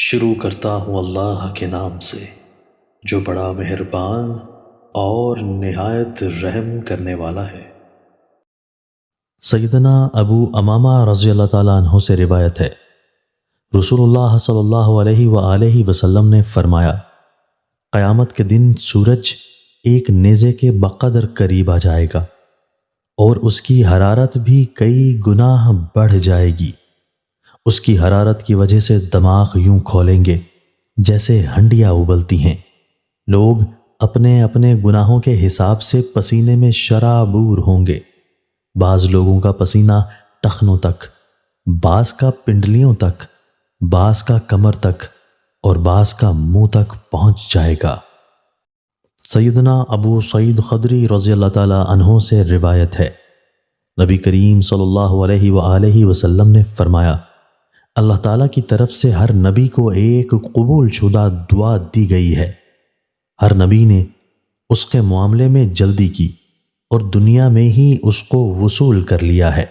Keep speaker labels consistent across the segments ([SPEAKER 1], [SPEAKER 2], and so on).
[SPEAKER 1] شروع کرتا ہوں اللہ کے نام سے جو بڑا مہربان اور نہایت رحم کرنے والا ہے۔
[SPEAKER 2] سیدنا ابو امامہ رضی اللہ تعالیٰ عنہ سے روایت ہے، رسول اللہ صلی اللہ علیہ وآلہ وسلم نے فرمایا، قیامت کے دن سورج ایک نیزے کے بقدر قریب آ جائے گا اور اس کی حرارت بھی کئی گناہ بڑھ جائے گی۔ اس کی حرارت کی وجہ سے دماغ یوں کھولیں گے جیسے ہنڈیاں ابلتی ہیں۔ لوگ اپنے اپنے گناہوں کے حساب سے پسینے میں شرابور ہوں گے۔ بعض لوگوں کا پسینہ ٹخنوں تک، بعض کا پنڈلیوں تک، بعض کا کمر تک اور بعض کا منہ تک پہنچ جائے گا۔ سیدنا ابو سعید خدری رضی اللہ تعالیٰ عنہ سے روایت ہے، نبی کریم صلی اللہ علیہ وآلہ وسلم نے فرمایا، اللہ تعالیٰ کی طرف سے ہر نبی کو ایک قبول شدہ دعا دی گئی ہے۔ ہر نبی نے اس کے معاملے میں جلدی کی اور دنیا میں ہی اس کو وصول کر لیا ہے،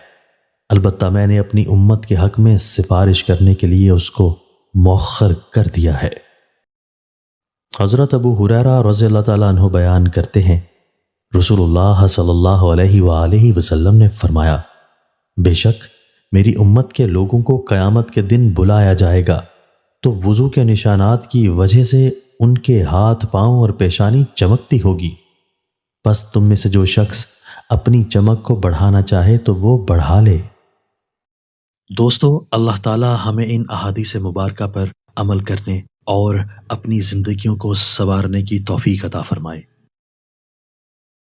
[SPEAKER 2] البتہ میں نے اپنی امت کے حق میں سفارش کرنے کے لیے اس کو مؤخر کر دیا ہے۔ حضرت ابو ہریرہ رضی اللہ تعالیٰ عنہ بیان کرتے ہیں، رسول اللہ صلی اللہ علیہ وآلہ وسلم نے فرمایا، بے شک میری امت کے لوگوں کو قیامت کے دن بلایا جائے گا تو وضو کے نشانات کی وجہ سے ان کے ہاتھ پاؤں اور پیشانی چمکتی ہوگی، پس تم میں سے جو شخص اپنی چمک کو بڑھانا چاہے تو وہ بڑھا لے۔
[SPEAKER 1] دوستو، اللہ تعالی ہمیں ان احادیث مبارکہ پر عمل کرنے اور اپنی زندگیوں کو سنوارنے کی توفیق عطا فرمائے۔